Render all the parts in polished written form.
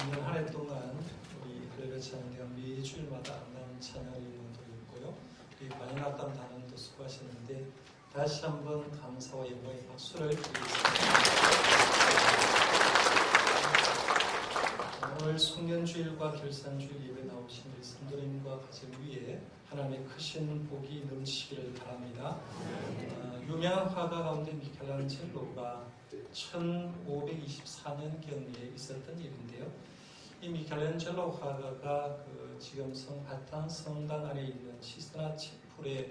작년 한 해 동안 우리 할렐루야 찬양대가 매주일마다 아름다운 찬양을 인도했고요. 우리 관현악단 단원도 수고하셨는데 다시 한번 감사와 영광의 박수를 드리겠습니다. 오늘 송년주일과 결산주일 예배 나오신 우리 성도님과 가정 위에 하나님의 크신 복이 넘치기를 바랍니다. 유명한 화가 가운데 미켈란젤로가 1524년경에 있었던 일인데요. 이 미켈란젤로 화가가 지금 바탄 성당 안에 있는 시스나 채플의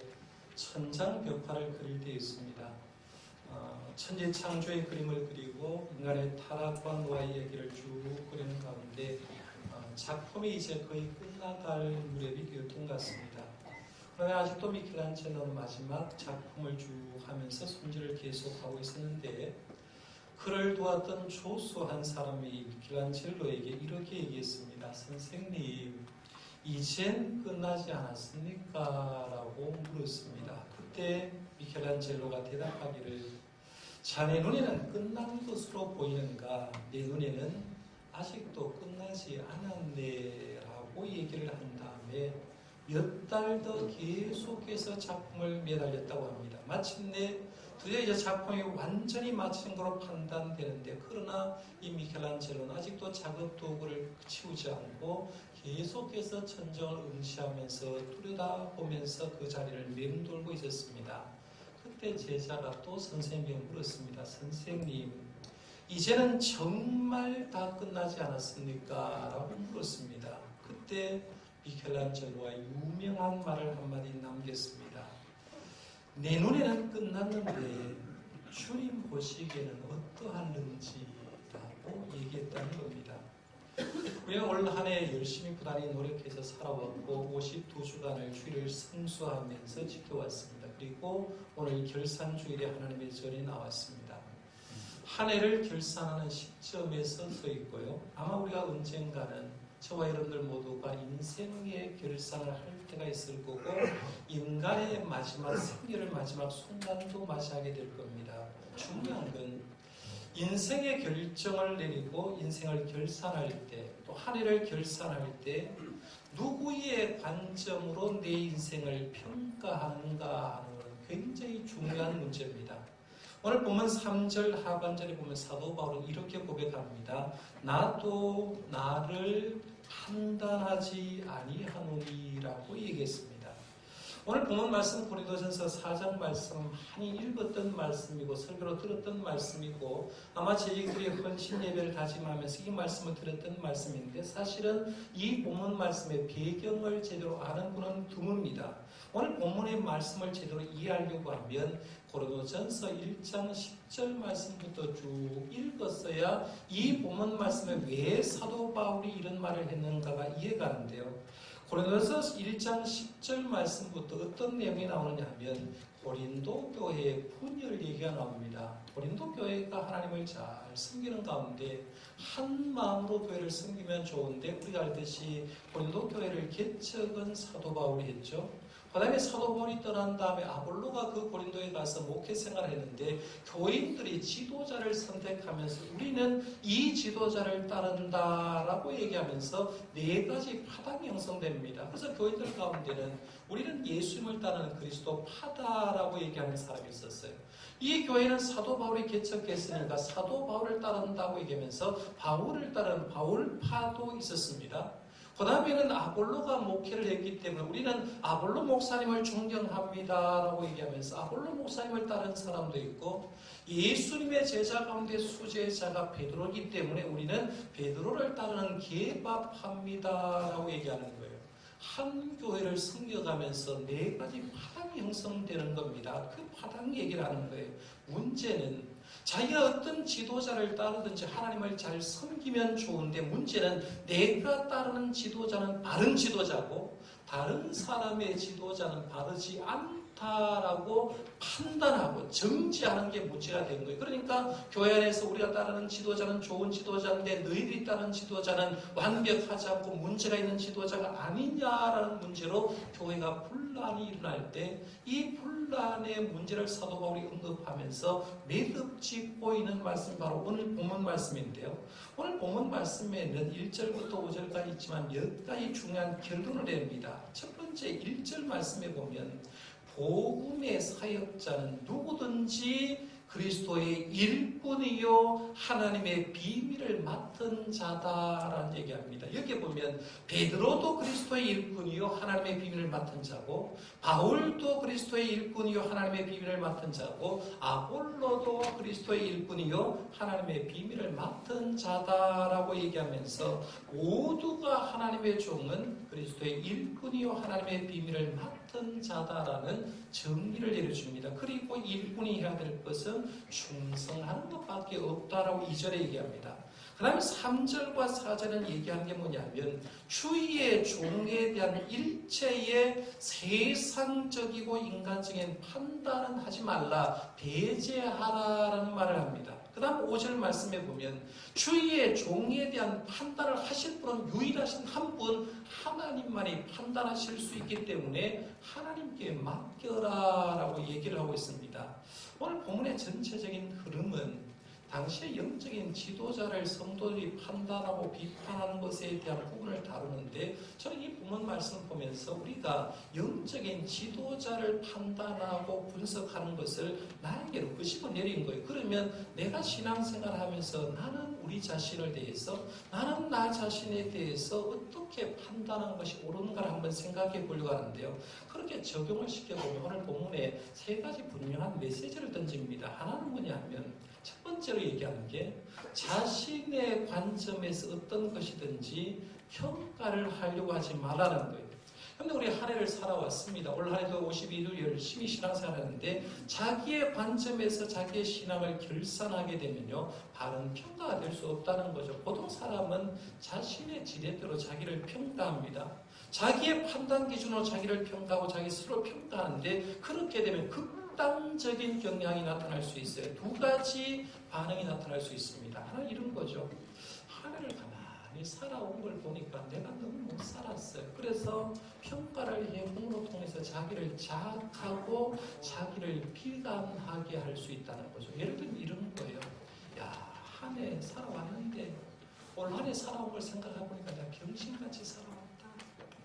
천장 벽화를 그릴 때 있습니다. 천지 창조의 그림을 그리고 인간의 타락과 노아의 얘기를 쭉 그리는 가운데 작품이 이제 거의 끝나갈 무렵이 되었던 것 같습니다. 그러나 아직도 미켈란젤로는 마지막 작품을 쭉 하면서 손질을 계속하고 있었는데 그를 도왔던 조수 한 사람이 미켈란젤로에게 이렇게 얘기했습니다. 선생님, 이젠 끝나지 않았습니까? 라고 물었습니다. 그때 미켈란젤로가 대답하기를 자네 눈에는 끝난 것으로 보이는가? 내 눈에는 아직도 끝나지 않았네 라고 얘기를 한 다음에 몇 달 더 계속해서 작품을 매달렸다고 합니다. 마침내 드디어 이제 작품이 완전히 마친 것으로 판단되는데 그러나 이 미켈란젤로는 아직도 작업 도구를 치우지 않고 계속해서 천정을 응시하면서 뚜려다보면서 그 자리를 맴돌고 있었습니다. 그때 제자가 또 선생님에게 물었습니다. 선생님, 이제는 정말 다 끝나지 않았습니까? 라고 물었습니다. 그때 미켈란젤로가 유명한 말을 한마디 남겼습니다. 내 눈에는 끝났는데 주님 보시기에는 어떠한는지라고 얘기했다는 겁니다. 우리는 올 한 해 열심히 부단히 노력해서 살아왔고 52주간을 주일을 성수하면서 지켜왔습니다. 그리고 오늘 결산주일에 하나님의 절이 나왔습니다. 한 해를 결산하는 시점에서 서 있고요. 아마 우리가 언젠가는 저와 여러분들 모두가 인생의 결산을 할 때가 있을 거고 인간의 마지막 생애를 마지막 순간도 맞이하게 될 겁니다. 중요한 건 인생의 결정을 내리고 인생을 결산할 때 또 한 해를 결산할 때 누구의 관점으로 내 인생을 평가하는가 하는 것은 굉장히 중요한 문제입니다. 오늘 보면 3절 하반절에 보면 사도 바울은 이렇게 고백합니다. 나도 나를 판단하지 아니하노니라고 얘기했습니다. 오늘 본문 말씀 고린도전서 4장 말씀 많이 읽었던 말씀이고 설교로 들었던 말씀이고 아마 저희들이 헌신 예배를 다짐하면서 이 말씀을 들었던 말씀인데 사실은 이 본문 말씀의 배경을 제대로 아는 분은 드뭅니다. 오늘 본문의 말씀을 제대로 이해하려고 하면 고린도전서 1장 10절 말씀부터 쭉 읽었어야 이 본문 말씀에 왜 사도 바울이 이런 말을 했는가가 이해가 안 돼요. 고린도전서 1장 10절 말씀부터 어떤 내용이 나오느냐 하면 고린도 교회의 분열 얘기가 나옵니다. 고린도 교회가 하나님을 잘 섬기는 가운데 한 마음으로 교회를 섬기면 좋은데 우리가 알듯이 고린도 교회를 개척은 사도 바울이 했죠. 그 다음에 사도 바울이 떠난 다음에 아볼로가 그 고린도에 가서 목회 생활을 했는데 교인들이 지도자를 선택하면서 우리는 이 지도자를 따른다라고 얘기하면서 4가지 파당이 형성됩니다. 그래서 교인들 가운데는 우리는 예수님을 따르는 그리스도 파다라고 얘기하는 사람이 있었어요. 이 교회는 사도 바울이 개척했으니까 사도 바울을 따른다고 얘기하면서 바울을 따르는 바울파도 있었습니다. 그 다음에는 아볼로가 목회를 했기 때문에 우리는 아볼로 목사님을 존경합니다라고 얘기하면서 아볼로 목사님을 따른 사람도 있고 예수님의 제자 가운데 수제자가 베드로이기 때문에 우리는 베드로를 따르는 개밥합니다라고 얘기하는 거예요. 한 교회를 섬겨가면서 4가지 파당이 형성되는 겁니다. 그 파당 얘기를 하는 거예요. 문제는 자기가 어떤 지도자를 따르든지 하나님을 잘 섬기면 좋은데 문제는 내가 따르는 지도자는 바른 지도자고 다른 사람의 지도자는 바르지 않고 옳다라고 판단하고 정지하는 게 문제가 된 거예요. 그러니까 교회 안에서 우리가 따르는 지도자는 좋은 지도자인데 너희들이 따르는 지도자는 완벽하지 않고 문제가 있는 지도자가 아니냐라는 문제로 교회가 분란이 일어날 때 이 분란의 문제를 사도 바울이 언급하면서 매듭 보이는 말씀이 바로 오늘 본문 말씀인데요. 오늘 본문 말씀에는 1절부터 5절까지 있지만 몇 가지 중요한 결론을 냅니다. 첫 번째 1절 말씀에 보면 복음의 사역자는 누구든지 그리스도의 일꾼이요 하나님의 비밀을 맡은 자다라는 얘기합니다. 여기 보면 베드로도 그리스도의 일꾼이요 하나님의 비밀을 맡은 자고, 바울도 그리스도의 일꾼이요 하나님의 비밀을 맡은 자고, 아볼로도 그리스도의 일꾼이요 하나님의 비밀을 맡은 자다라고 얘기하면서 모두가 하나님의 종은 그리스도의 일꾼이요 하나님의 비밀을 맡은 자다라는 정의를 내려줍니다. 그리고 일꾼이 해야 될 것은 충성하는 것밖에 없다라고 2절에 얘기합니다. 그 다음에 3절과 4절은 얘기하는 게 뭐냐면 주의 종에 대한 일체의 세상적이고 인간적인 판단은 하지 말라, 배제하라라는 말을 합니다. 그 다음 5절 말씀에 보면 주의 종에 대한 판단을 하실 분은 유일하신 한 분 하나님만이 판단하실 수 있기 때문에 하나님께 맡겨라라고 얘기를 하고 있습니다. 오늘 본문의 전체적인 흐름은 당시의 영적인 지도자를 성도들이 판단하고 비판하는 것에 대한 부분을 다루는데, 저는 이 본문 말씀을 보면서 우리가 영적인 지도자를 판단하고 분석하는 것을 나에게로 끄집어 내린 거예요. 그러면 내가 신앙생활을 하면서 나는 우리 자신을 대해서, 나는 나 자신에 대해서 어떻게 판단하는 것이 옳은가를 한번 생각해 보려고 하는데요. 그렇게 적용을 시켜보면 오늘 본문에 세 가지 분명한 메시지를 던집니다. 하나는 뭐냐 하면 첫 번째로 얘기하는 게 자신의 관점에서 어떤 것이든지 평가를 하려고 하지 말라는 거예요. 그런데 우리 한 해를 살아왔습니다. 올 한 해도 52일 열심히 신앙생활하는데 자기의 관점에서 자기의 신앙을 결산하게 되면요, 바른 평가가 될 수 없다는 거죠. 보통 사람은 자신의 지렛대로 자기를 평가합니다. 자기의 판단 기준으로 자기를 평가하고 자기 스스로 평가하는데, 그렇게 되면 극단적인 경향이 나타날 수 있어요. 두 가지 반응이 나타날 수 있습니다. 하나 이런 거죠. 하나를 가만히 살아온 걸 보니까 내가 너무 못 살았어요. 그래서 평가를 해봄으로 통해서 자기를 자학하고 자기를 비관하게 할 수 있다는 거죠. 예를 들면 이런 거예요. 야, 한 해 살아왔는데 올 한 해 살아온 걸 생각해보니까 내가 병신같이 살아왔다.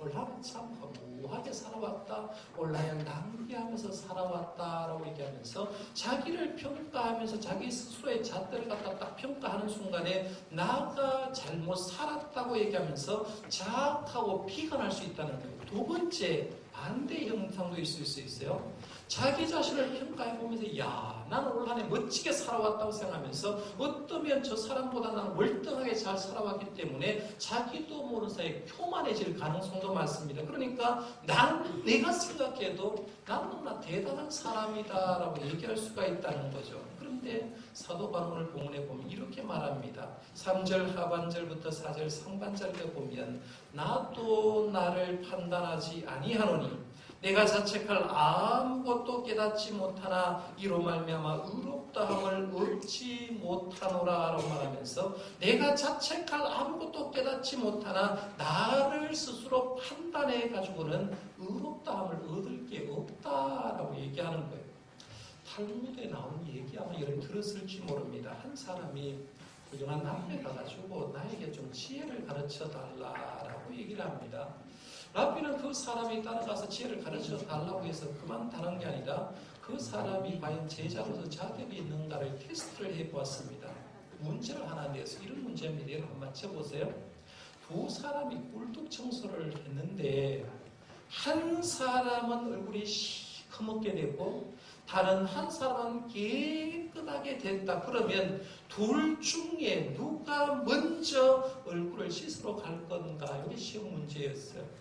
올 한 해 참 허무하게 살아왔다. 올 한 해 낭비하면서 살아왔다라고 얘기하면서 자기를 평가하면서 자기 스스로의 잣대를 갖다 딱 평가하는 순간에 나가 잘못 살았다고 얘기하면서 자학하고 비관할 수 있다는 거예요. 두 번째, 반대 형상도 있을 수 있어요. 자기 자신을 평가해보면서 야, 나는 올 한 해 멋지게 살아왔다고 생각하면서 어떠면 저 사람보다 나는 월등하게 잘 살아왔기 때문에 자기도 모르는 사이에 교만해질 가능성도 많습니다. 그러니까 내가 생각해도 나는 너무나 대단한 사람이다라고 얘기할 수가 있다는 거죠. 그런데 사도 바울을 본문에 보면 이렇게 말합니다. 3절 하반절부터 4절 상반절에 보면 나도 나를 판단하지 아니하노니 내가 자책할 아무것도 깨닫지 못하나 이로 말미암아 의롭다함을 얻지 못하노라 라고 말하면서 내가 자책할 아무것도 깨닫지 못하나 나를 스스로 판단해 가지고는 의롭다함을 얻을 게 없다라고 얘기하는 거예요. 탈무드에 나온 얘기 아마 여러분 들었을지 모릅니다. 한 사람이 훌륭한 남편에 가가지고 나에게 좀 지혜를 가르쳐 달라라고 얘기를 합니다. 랍비는 그 사람이 따라가서 지혜를 가르쳐 달라고 해서 그만 다른 게 아니라 그 사람이 과연 제자로서 자격이 있는가를 테스트를 해보았습니다. 문제를 하나 내서 이런 문제입니다. 여러분 한번 맞춰보세요. 두 사람이 꿀뚝 청소를 했는데 한 사람은 얼굴이 시커멓게 되고 다른 한 사람은 깨끗하게 됐다. 그러면 둘 중에 누가 먼저 얼굴을 씻으러 갈 건가? 이게 쉬운 문제였어요.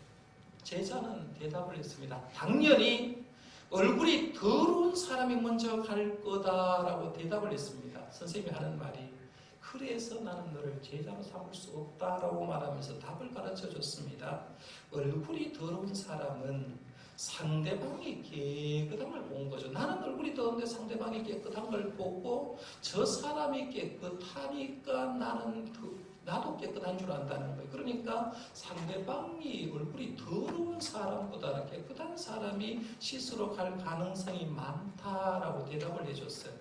제자는 대답을 했습니다. 당연히 얼굴이 더러운 사람이 먼저 갈 거다라고 대답을 했습니다. 선생님이 하는 말이 그래서 나는 너를 제자로 삼을 수 없다라고 말하면서 답을 가르쳐 줬습니다. 얼굴이 더러운 사람은 상대방이 깨끗한 걸 본 거죠. 나는 얼굴이 더운데 상대방이 깨끗한 걸 보고 저 사람이 깨끗하니까 나도 깨끗한 줄 안다는 거예요. 그러니까 상대방이 얼굴이 더러운 사람보다는 깨끗한 사람이 씻으러 갈 가능성이 많다라고 대답을 해줬어요.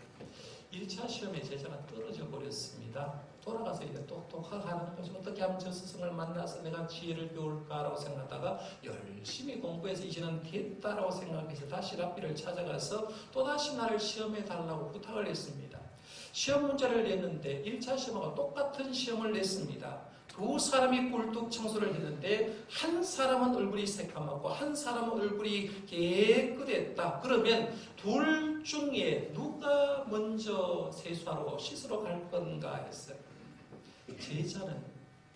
1차 시험에 제자가 떨어져 버렸습니다. 돌아가서 이제 똑똑하게 하는 거죠. 어떻게 하면 저 스승을 만나서 내가 지혜를 배울까라고 생각하다가 열심히 공부해서 이제는 됐다라고 생각해서 다시 랍비를 찾아가서 또다시 나를 시험해 달라고 부탁을 했습니다. 시험 문제를 냈는데 1차 시험하고 똑같은 시험을 냈습니다. 두 사람이 꿀뚝 청소를 했는데 한 사람은 얼굴이 새까맣고 한 사람은 얼굴이 깨끗했다. 그러면 둘 중에 누가 먼저 세수하러 씻으러 갈 건가 했어요. 제자는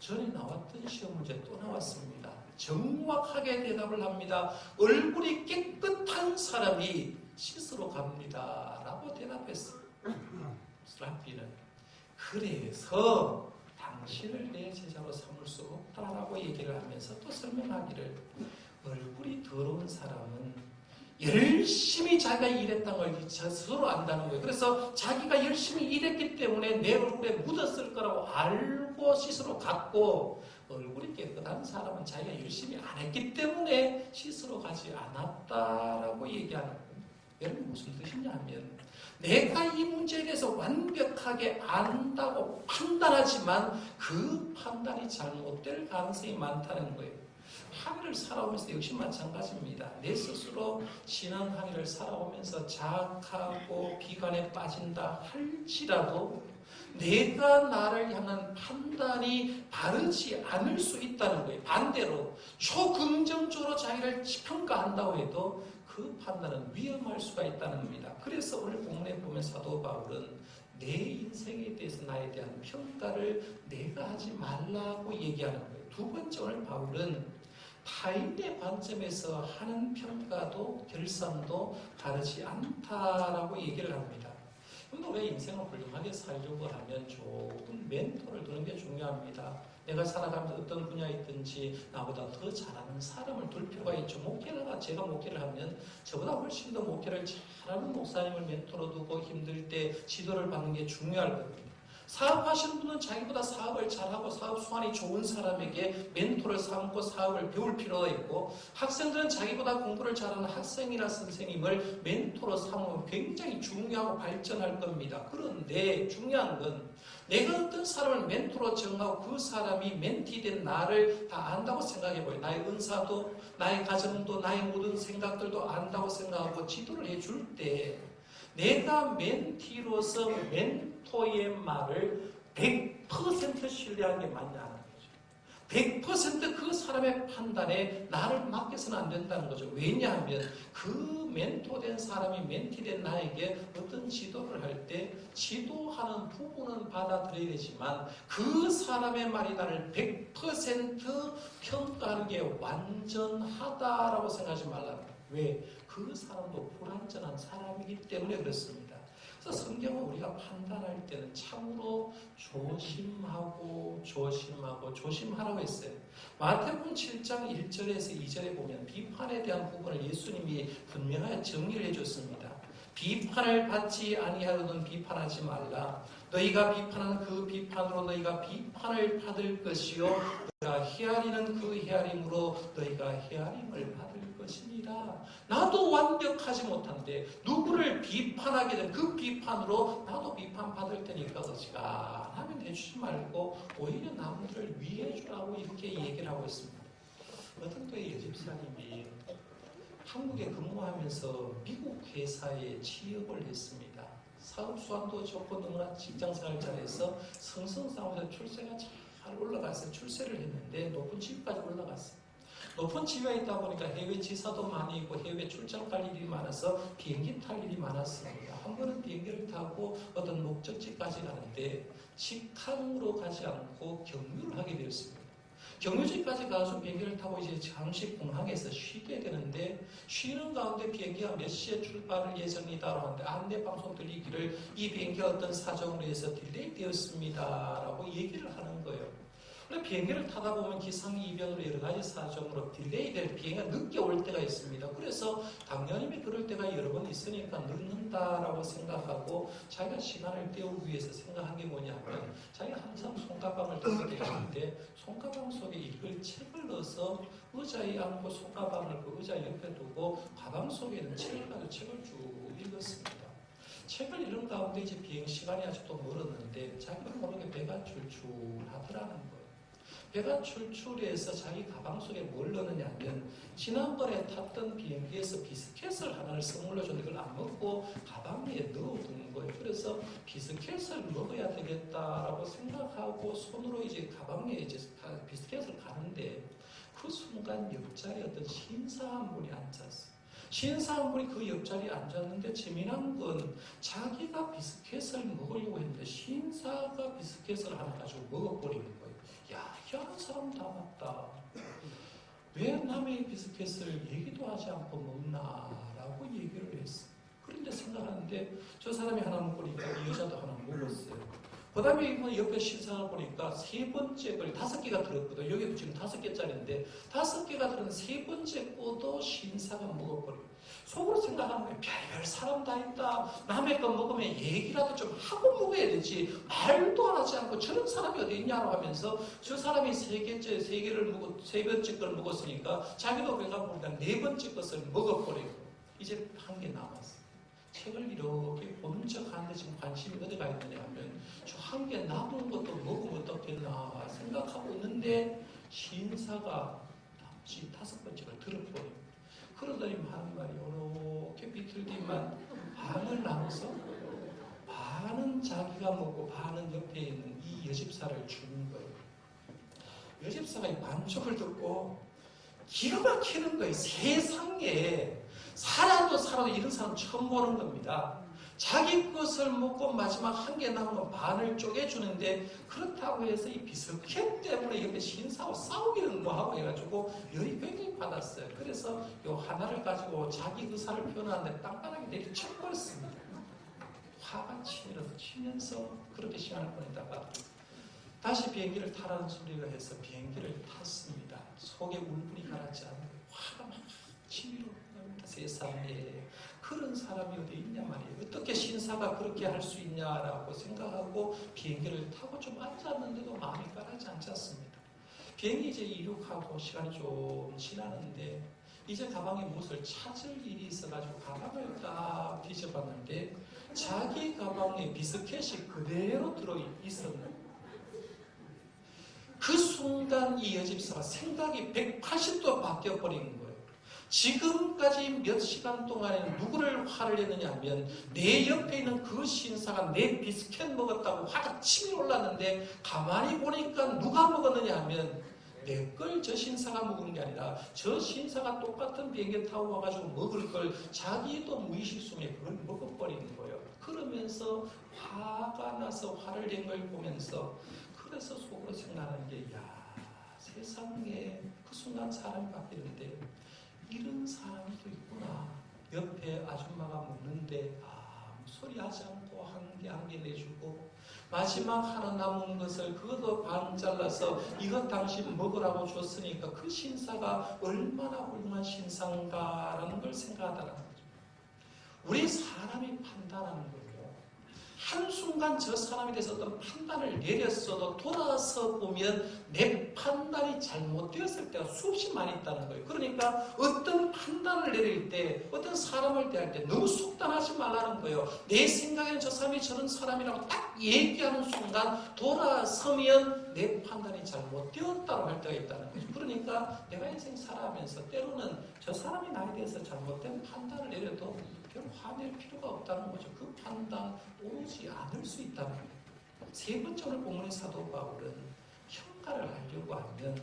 전에 나왔던 시험 문제 또 나왔습니다. 정확하게 대답을 합니다. 얼굴이 깨끗한 사람이 씻으러 갑니다. 라고 대답했어요. 랍비는 그래서 당신을 내 제자로 삼을 수 없다라고 얘기를 하면서 또 설명하기를 얼굴이 더러운 사람은 열심히 자기가 일했다는 걸 스스로 안다는 거예요. 그래서 자기가 열심히 일했기 때문에 내 얼굴에 묻었을 거라고 알고 씻으러 갔고 얼굴이 깨끗한 사람은 자기가 열심히 안 했기 때문에 씻으러 가지 않았다라고 얘기하는 거예요. 여러분 무슨 뜻이냐면 내가 이 문제에 대해서 완벽하게 안다고 판단하지만 그 판단이 잘못될 가능성이 많다는 거예요. 한 해를 살아오면서 역시 마찬가지입니다. 내 스스로 지난 한 해를 살아오면서 자학하고 비관에 빠진다 할지라도 내가 나를 향한 판단이 바르지 않을 수 있다는 거예요. 반대로 초긍정적으로 자기를 평가한다고 해도 그 판단은 위험할 수가 있다는 겁니다. 그래서 오늘 본문에 보면 사도 바울은 내 인생에 대해서 나에 대한 평가를 내가 하지 말라고 얘기하는 거예요. 두 번째 오늘 바울은 타인의 관점에서 하는 평가도 결산도 다르지 않다라고 얘기를 합니다. 그런데 우리가 인생을 훌륭하게 살려고 하면 조금 멘토를 두는 게 중요합니다. 내가 살아가면서 어떤 분야에 있든지 나보다 더 잘하는 사람을 둘 필요가 있죠. 제가 목회를 하면 저보다 훨씬 더 목회를 잘하는 목사님을 멘토로 두고 힘들 때 지도를 받는 게 중요할 겁니다. 사업하시는 분은 자기보다 사업을 잘하고 사업 수완이 좋은 사람에게 멘토를 삼고 사업을 배울 필요가 있고 학생들은 자기보다 공부를 잘하는 학생이나 선생님을 멘토로 삼으면 굉장히 중요하고 발전할 겁니다. 그런데 중요한 건 내가 어떤 사람을 멘토로 정하고 그 사람이 멘티된 나를 다 안다고 생각해봐요. 나의 은사도 나의 가정도 나의 모든 생각들도 안다고 생각하고 지도를 해줄 때 내가 멘티로서 멘토의 말을 100% 신뢰하는 게 맞냐는 거죠. 100% 그 사람의 판단에 나를 맡겨서는 안 된다는 거죠. 왜냐하면 그 멘토된 사람이 멘티된 나에게 어떤 지도를 할 때 지도하는 부분은 받아들여야 되지만 그 사람의 말이 나를 100% 평가하는 게 완전하다라고 생각하지 말라는 거예요. 왜? 그 사람도 불완전한 사람이기 때문에 그렇습니다. 그래서 성경은 우리가 판단할 때는 참으로 조심하라고 했어요. 마태복음 7장 1절에서 2절에 보면 비판에 대한 부분을 예수님이 분명하게 정리를 해줬습니다. 비판을 받지 아니하려는 비판하지 말라. 너희가 비판하는 그 비판으로 너희가 비판을 받을 것이요 너희가 헤아리는 그 헤아림으로 너희가 헤아림을 받을 것이니라. 나도 완벽하지 못한데 누구를 비판하게 되면 그 비판으로 나도 비판받을 테니까 어지간하면 해주지 말고 오히려 남들을 위해 주라고 이렇게 얘기를 하고 있습니다. 어떤 또의 여집사님이 한국에 근무하면서 미국 회사에 취업을 했습니다. 사업 수완도 좋고 너무나 직장생활 잘해서 성성상으로 출세가 잘 올라가서 출세를 했는데 높은 지위까지 올라갔어요. 높은 지위에 있다 보니까 해외 지사도 많이 있고 해외 출장 갈 일이 많아서 비행기 탈 일이 많았습니다. 한 번은 비행기를 타고 어떤 목적지까지 가는데 직항으로 가지 않고 경유를 하게 되었습니다. 경유지까지 가서 비행기를 타고 이제 잠시 공항에서 쉬게 되는데 쉬는 가운데 비행기가 몇 시에 출발 예정이다라고 하는데 안내 방송 들리기를 이 비행기가 어떤 사정으로 해서 딜레이 되었습니다라고 얘기를 하는 거예요. 그런데 비행기를 타다 보면 기상이변으로 여러 가지 사정으로 딜레이 될 비행기가 늦게 올 때가 있습니다. 그래서 당연히 그럴 때가 여러 번 있으니까 늦는다라고 생각하고 자기가 시간을 때우기 위해서 생각한 게 뭐냐면 자기가 항상 손가방을 들고 다니는데 손가방 속에 읽을 책을 넣어서 의자에 앉고 손가방을 그 의자 옆에 두고 가방 속에 있는 책을 가지고 책을 쭉 읽었습니다. 책을 읽는 가운데 이제 비행 시간이 아직도 멀었는데 자기가 모르게 배가 출출하더라는 거예요. 배가 출출해서 자기 가방 속에 뭘 넣느냐면 지난번에 탔던 비행기에서 비스켓을 하나를 선물로 줬는데 그걸 안 먹고 가방에 넣어두는 거예요. 그래서 비스켓을 먹어야 되겠다라고 생각하고 손으로 이제 가방에 이제 비스켓을 가는데 그 순간 옆자리에 어떤 신사 한 분이 앉았어요. 신사 한 분이 그 옆자리에 앉았는데 재미난 건 자기가 비스켓을 먹으려고 했는데 신사가 비스켓을 하나 가지고 먹어버리는 거예요. 야, 희한한 사람 다 맞다. 왜 남의 비스켓을 얘기도 하지 않고 먹나라고 얘기를 했어요. 그런데 생각하는데 저 사람이 하나 먹으니까 이 여자도 하나 먹었어요. 그 다음에 옆에 신상을 보니까 세 번째 걸 5개가 들었거든. 여기도 지금 5개짜리인데 5개가 들은 세 번째 거도 신사가 먹어버려요. 속으로 생각하는 거예요. 별별 사람 다 있다. 남의 거 먹으면 얘기라도 좀 하고 먹어야 되지. 말도 안 하지 않고 저런 사람이 어디 있냐고 하면서 저 사람이 세 번째 걸 먹었으니까 자기도 배가 보니까 4번째 것을 먹어버리고 이제 한 개 남았어요. 책을 이렇게 보는 척 하는데 지금 관심이 어디 가 있느냐 하면 저 한 개 남은 것도 먹으면 어떻겠나 생각하고 있는데 신사가 나머지 5번째를 들어버리고 그러더니 하는 말이 이렇게 비틀기만 반을 나눠서 반은 자기가 먹고 반은 옆에 있는 이 여집사를 주는 거예요. 여집사가 이 반쪽을 듣고 기가 막히는 거예요. 세상에 살아도 이런 사람 처음 보는 겁니다. 자기 것을 먹고 마지막 한 개 남은 거 반을 쪼개주는데 그렇다고 해서 이 비스켓 때문에 옆에 신사하고 싸우기는 뭐하고 해가지고 열이 굉장히 받았어요. 그래서 요 하나를 가지고 자기 의사를 표현하는데 땅바닥에 내리쳐버렸습니다. 화가 치면서 그렇게 시간을 보내다가 다시 비행기를 타라는 소리가 해서 비행기를 탔습니다. 속에 울분이 가라앉지 않고 화가 막 치밀어 옵니다. 세상에 그런 사람이 어디 있냐 말이에요. 어떻게 신사가 그렇게 할 수 있냐라고 생각하고 비행기를 타고 좀 앉았는데도 마음이 가라앉지 않지 않습니다. 비행기 이제 이륙하고 시간이 좀 지나는데 이제 가방에 무엇을 찾을 일이 있어가지고 가방을 딱 뒤져봤는데 자기 가방에 비스켓이 그대로 들어있었는데 그 순간 이 여집사가 생각이 180도 바뀌어버린 거예요. 지금까지 몇 시간 동안에 누구를 화를 냈느냐 하면 내 옆에 있는 그 신사가 내 비스켓 먹었다고 화가 치밀어 올랐는데 가만히 보니까 누가 먹었느냐 하면 내 걸 저 신사가 먹은 게 아니라 저 신사가 똑같은 비행기 타고 와가지고 먹을 걸 자기도 무의식 속에 그걸 먹어버리는 거예요. 그러면서 화가 나서 화를 낸 걸 보면서 그래서 속으로 생각하는 게 세상에 그 순간 사람이 바뀌는데 이런 사람도 있구나. 옆에 아줌마가 먹는데 아무 소리 하지 않고 한 개 내주고 마지막 하나 남은 것을 그것도 반 잘라서 이것 당신 먹으라고 줬으니까 그 신사가 얼마나 훌륭한 신사인가라는 걸 생각하다는 거죠. 우리 사람이 판단하는 거예요. 한순간 저 사람에 대해서 어떤 판단을 내렸어도 돌아서 보면 내 판단이 잘못되었을 때가 수없이 많이 있다는 거예요. 그러니까 어떤 판단을 내릴 때, 어떤 사람을 대할 때 너무 속단하지 말라는 거예요. 내 생각에는 저 사람이 저런 사람이라고 딱 얘기하는 순간 돌아서면 내 판단이 잘못되었다고 할 때가 있다는 거죠. 그러니까 내가 인생 살아가면서 때로는 저 사람이 나에 대해서 잘못된 판단을 내려도 별 화낼 필요가 없다는 거죠. 그 판단 오지 않을 수 있다는 거예요. 세 번째로 본문의 사도 바울은 평가를 하려고 하면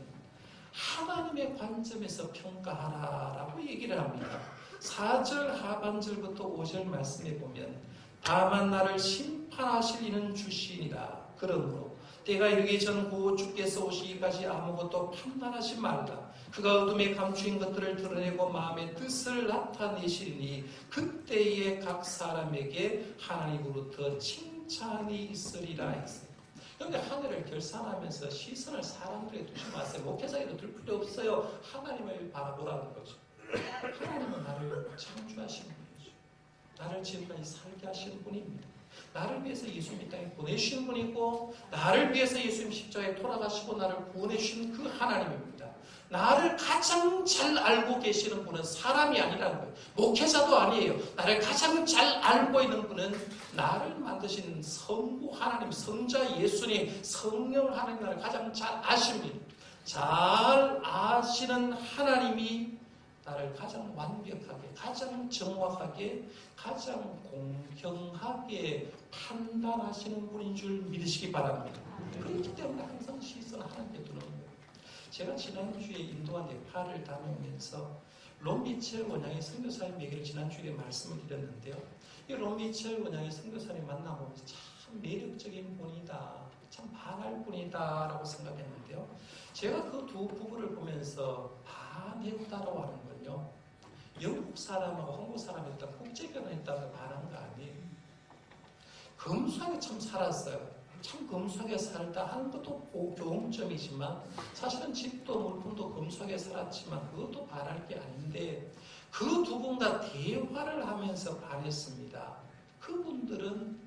하나님의 관점에서 평가하라라고 얘기를 합니다. 4절 하반절부터 5절 말씀에 보면 다만 나를 심판하실 이는 주시니라. 그러므로 때가 이르기 전 곧 주께서 오시기까지 아무것도 판단하지 말라. 그가 어둠에 감추인 것들을 드러내고 마음의 뜻을 나타내시리니 그때에 각 사람에게 하나님으로부터 칭찬이 있으리라 했어요. 그런데 하늘을 결산하면서 시선을 사람들에 두지 마세요. 목회자에도 둘 필요 없어요. 하나님을 바라보라는 거죠. 하나님은 나를 창조하신 분이죠. 나를 지금까지 살게 하신 분입니다. 나를 위해서 예수님 이 땅에 보내주신 분이고, 나를 위해서 예수님 십자가에 돌아가시고 나를 구원해 주신 그 하나님입니다. 나를 가장 잘 알고 계시는 분은 사람이 아니라는 거예요. 목회자도 아니에요. 나를 가장 잘 알고 있는 분은 나를 만드신 성부 하나님, 성자 예수님, 성령 하나님, 나를 가장 잘 아십니다. 잘 아시는 하나님이 나를 가장 완벽하게, 가장 정확하게, 가장 공평하게 판단하시는 분인 줄 믿으시기 바랍니다. 그렇기 때문에 항상 시선을 하나님께 두는 거예요. 제가 지난주에 인도와 네팔을 다녀오면서 론 미첼 원양의 선교사님 얘기를 지난주에 말씀을 드렸는데요. 이 론 미첼 원양의 선교사님 만나보면서 참 매력적인 분이다, 참 반할 분이다 라고 생각했는데요. 제가 그 두 부부를 보면서 반했다라고 하는 건요, 영국 사람하고 한국 사람이 일단 국제결혼했다고 반한 거 아니에요. 검소하게 참 살았어요. 참 검소하게 살다 하는 것도 교훈점이지만 사실은 집도 물품도 검소하게 살았지만 그것도 바랄 게 아닌데, 그 두 분 다 대화를 하면서 반했습니다. 그분들은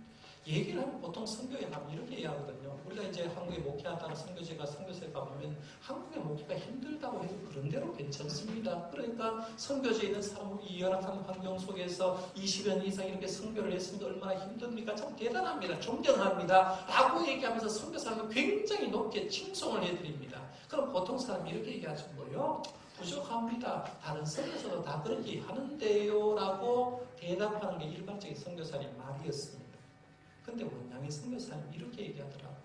얘기를 하면 보통 선교에 가면 이렇게 얘기하거든요. 우리가 이제 한국에 목회하다가 선교제가 선교소에 가보면 한국의 목회가 힘들다고 해도 그런 대로 괜찮습니다. 그러니까 선교제에 있는 사람은 이 열악한 환경 속에서 20년 이상 이렇게 선교를 했으니까 얼마나 힘듭니까? 참 대단합니다. 존경합니다. 라고 얘기하면서 선교사님은 굉장히 높게 칭송을 해드립니다. 그럼 보통 사람이 이렇게 얘기하죠. 뭐요? 부족합니다. 다른 선교사도 다 그렇게 하는데요. 라고 대답하는 게 일반적인 선교사님 말이었습니다. 근데 원양의 선교사님 이렇게 얘기하더라고요.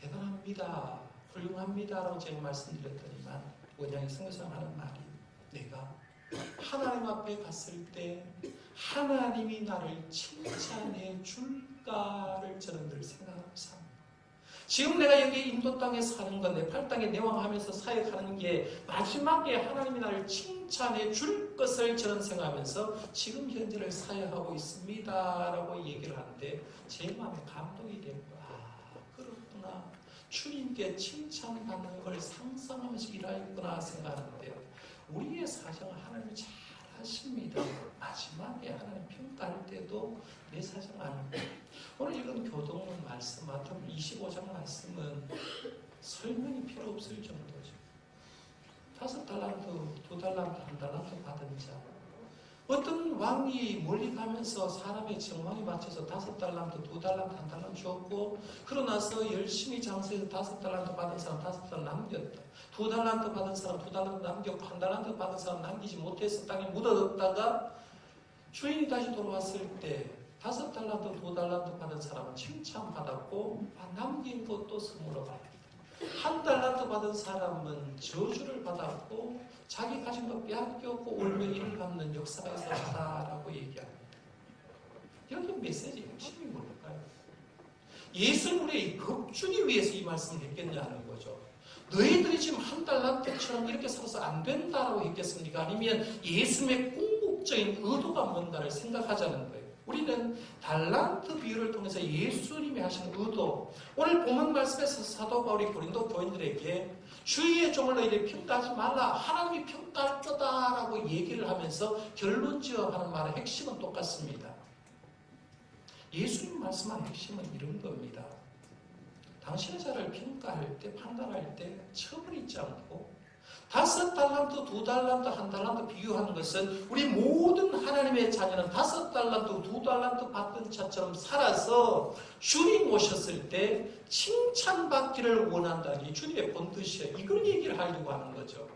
대단합니다. 훌륭합니다. 라고 제가 말씀드렸더니만 원양의 선교사님 하는 말이, 내가 하나님 앞에 갔을 때 하나님이 나를 칭찬해 줄까를 저는 늘 생각하고 삽니다. 지금 내가 여기 인도 땅에 사는 건, 네팔 땅에 내왕하면서 사역하는 게 마지막에 하나님이 나를 칭찬해 줄 것을 저는 생각하면서 지금 현재를 사역하고 있습니다 라고 얘기를 하는데 제 마음에 감동이 되는 거예요. 아, 그렇구나. 주님께 칭찬받는 걸 상상하면서 일하겠구나 생각하는데요. 우리의 사정을 하나님이 잘 하십니다. 마지막에 하나님 평가할 때도 내 사정 아닙니다. 오늘 읽은 교동문 말씀, 마태복음 25장 말씀은 설명이 필요 없을 정도죠. 5달란트, 2달란트, 1달란트 받은 자. 어떤 왕이 멀리 가면서 사람의 정황에 맞춰서 5달란트, 2달란트, 1달란트 주었고, 그러고 나서 열심히 장사해서 5달란트 받은 사람 5달란트 남겼다. 2달란트 받은 사람 2달란트 남겼고, 1달란트 받은 사람 남기지 못해서 땅에 묻어뒀다가 주인이 다시 돌아왔을 때 5달란트, 2달란트 받은 사람은 칭찬받았고, 남긴 것도 선물로 받았다. 1달란트 받은 사람은 저주를 받았고, 자기 가진 것 빼앗겼고, 올무이를 갚는 역사가 있었다라고 얘기합니다. 여기 메시지 핵심이 뭘까요? 예수님 우리의 겁주기 위해서 이 말씀을 했겠냐는 거죠. 너희들이 지금 1달란트처럼 이렇게 살아서 안 된다라고 했겠습니까? 아니면 예수님의 궁극적인 의도가 뭔가를 생각하자는 거예요. 우리는 달란트 비유를 통해서 예수님이 하신 의도, 오늘 본문 말씀에서 사도 바울이 고린도 교인들에게 주의의 종을 너희들이 평가하지 말라, 하나님이 평가할 거다라고 얘기를 하면서 결론 지어하는 말의 핵심은 똑같습니다. 예수님 말씀한 핵심은 이런 겁니다. 당신의 자를 평가할 때, 판단할 때 처벌 있지 않고 5달란트, 2달란트, 1달란트 비유하는 것은 우리 모든 하나님의 자녀는 5달란트, 2달란트 받던 자처럼 살아서 주님 오셨을 때 칭찬받기를 원한다는 게 주님의 본뜻이에요. 이걸 얘기를 하려고 하는 거죠.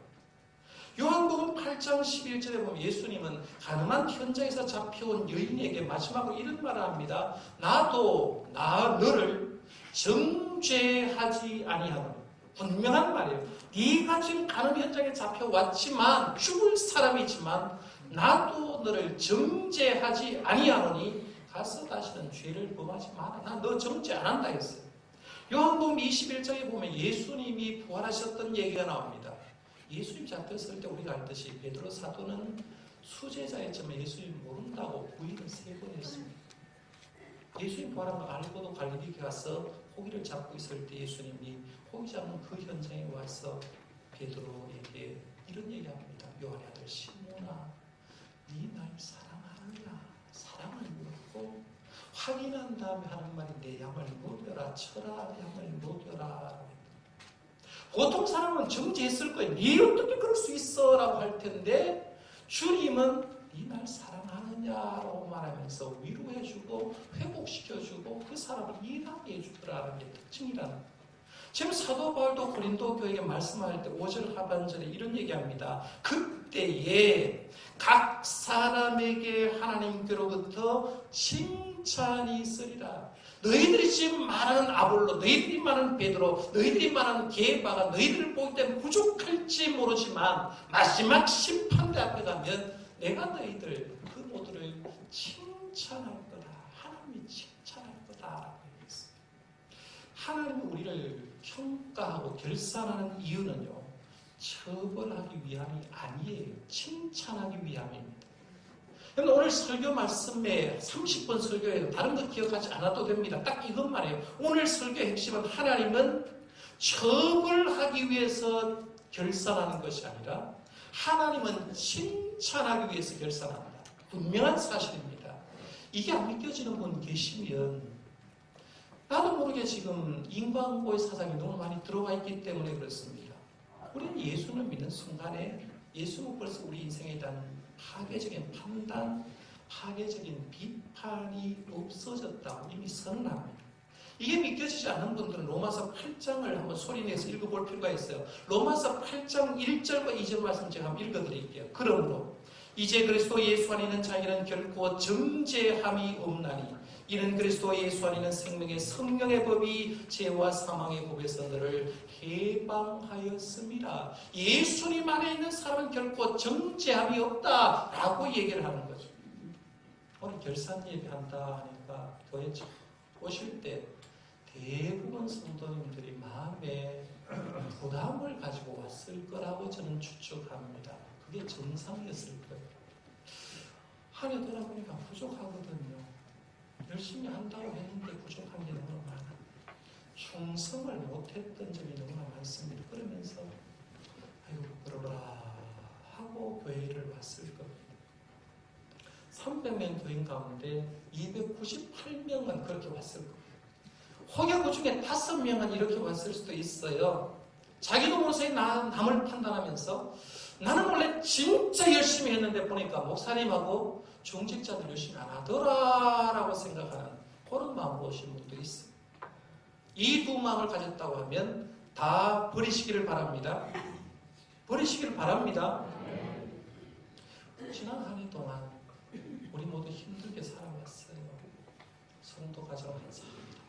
요한복음 8장 11절에 보면 예수님은 가늠한 현장에서 잡혀온 여인에게 마지막으로 이런 말을 합니다. 나도 너를 정죄하지 아니하노니. 분명한 말이에요. 네가 지금 가늠 현장에 잡혀왔지만, 죽을 사람이지만 나도 너를 정죄하지 아니하노니 가서 다시는 죄를 범하지 마라. 나 너 정죄 안 한다 했어요. 요한복음 21장에 보면 예수님이 부활하셨던 얘기가 나옵니다. 예수님 잡혔을 때 우리가 알듯이 베드로 사도는 수제자였지만 예수님 모른다고 부인을 3번 했습니다. 예수님 부활한 거 알고도 갈릴리 가서 고기를 잡고 있을 때 예수님이 고기 잡는 그 현장에 와서 베드로에게 이런 얘기합니다. 요한의 아들 시몬아, 네 날 사랑하느냐? 사랑을 묻고 확인한 다음에 하는 말이 내 양을 먹여라, 쳐라, 양을 먹여라. 보통 사람은 정죄했을 거예요. 네 어떻게 그럴 수 있어? 라고 할 텐데 주님은 네 날 사랑하느냐라고 말하면서 위로해주고 회복시켜주고 그 사람을 일하게 해주더라는 게 특징이라는 거예요. 지금 사도 바울도 고린도 교회에 말씀할 때 5절 하반절에 이런 얘기합니다. 그때에 각 사람에게 하나님께로부터 칭찬이 있으리라. 너희들이 지금 말하는 아볼로, 너희들이 말하는 베드로, 너희들이 말하는 게바가 너희들을 보기 때문에 부족할지 모르지만 마지막 심판대 앞에 가면 내가 너희들 그 모두를 칭찬할 거다. 하나님이 칭찬할 거다. 하나님이 우리를 평가하고 결산하는 이유는요, 처벌하기 위함이 아니에요. 칭찬하기 위함입니다. 오늘 설교 말씀에 30번 설교에도 다른 거 기억하지 않아도 됩니다. 딱 이것만 해요. 오늘 설교의 핵심은 하나님은 처벌하기 위해서 결산하는 것이 아니라 하나님은 칭찬하기 위해서 결산합니다. 분명한 사실입니다. 이게 안 믿겨지는 분 계시면 나도 모르게 지금 인과응보의 사상이 너무 많이 들어와 있기 때문에 그렇습니다. 우리는 예수를 믿는 순간에 예수는 벌써 우리 인생에 대한 파괴적인 판단, 파괴적인 비판이 없어졌다고 이미 선언합니다. 이게 믿겨지지 않는 분들은 로마서 8장을 한번 소리내서 읽어볼 필요가 있어요. 로마서 8장 1절과 2절 말씀 제가 한번 읽어드릴게요. 그러므로 이제 그리스도 예수 안에 있는 자에게는 결코 정죄함이 없나니 이는 그리스도 예수 안에 있는 생명의 성령의 법이 죄와 사망의 법에서 너를 해방하였습니다. 예수님 안에 있는 사람은 결코 정죄함이 없다라고 얘기를 하는 거죠. 오늘 결산 예배한다 하니까 교회 오실 때 대부분 성도님들이 마음에 부담을 가지고 왔을 거라고 저는 추측합니다. 그게 정상이었을 거예요. 한 해 돌아보니까 부족하거든요. 열심히 한다고 했는데 부족한 게 너무 많아. 충성을 못했던 점이 너무나 많습니다. 그러면서 아이고 부끄러워라 하고 교회를 왔을 겁니다. 300명 교인 가운데 298명은 그렇게 왔을 겁니다. 혹여 그 중에 5명은 이렇게 왔을 수도 있어요. 자기도 모르게 남을 판단하면서 나는 원래 진짜 열심히 했는데 보니까 목사님하고 중직자들 열심히 안 하더라라고 생각하는 그런 마음 보신 분도 있어요. 이 두 마음을 가졌다고 하면 다 버리시기를 바랍니다. 버리시기를 바랍니다. 지난 한 해 동안 우리 모두 힘들게 살아왔어요. 성도 가정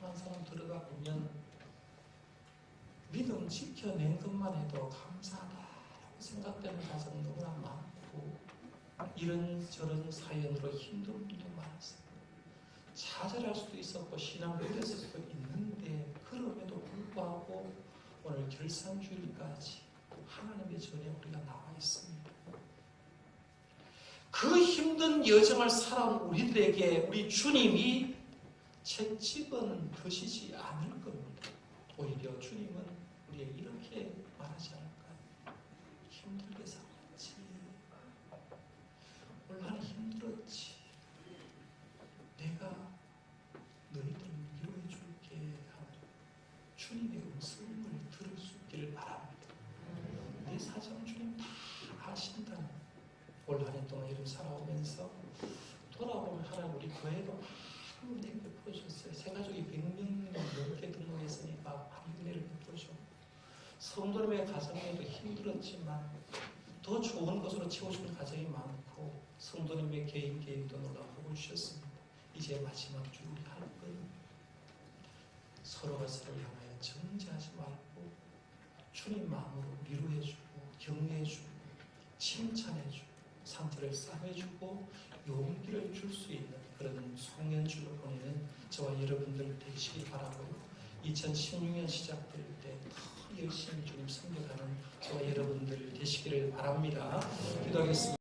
한 사람 들어가 보면 믿음 지켜낸 것만 해도 감사하다라고 생각되는 가정 너무나 많고 이런저런 사연으로 힘든 분도 많았어요. 좌절할 수도 있었고 신앙 부렸을 수도 있는데 그럼에도 불구하고 오늘 결산주일까지 하나님의 전에 우리가 나와 있습니다. 그 힘든 여정을 살아온 우리들에게 우리 주님이 채찍은 드시지 않을 겁니다. 오히려 주님은 우리에게 이렇게 말하지 않을까요? 힘들게 살았지. 얼마나 힘들었지. 내가 너희들을 위로해 줄게 하는 주님의 음성을 들을 수 있기를 바랍니다. 내 사정 주님 다 아신다는 올 한 해 동안 이렇게 살아오면서 돌아보면 하나님 우리 교회도 많은 은혜를 베풀어줬어요. 새가족이 100명 넘게 등록했으니까 많은 은혜를 베풀어줘. 성도님의 가정에도 힘들었지만 더 좋은 것으로 채워주는 가정이 많고 성도님의 개인 계획도 놀라워 주셨습니다. 이제 마지막 주 우리 할 건 서로가 서로를 향하여 정죄하지 말고 주님 마음으로 위로해주고 격려해주고 칭찬해주고 상처를 싸매주고 용기를 줄 수 있는 그런 송년주를 보내는 저와 여러분들 되시기 바라고요. 2016년 시작될 때 더 열심히 주님 섬겨가는 저와 여러분들 되시기를 바랍니다. 기도하겠습니다.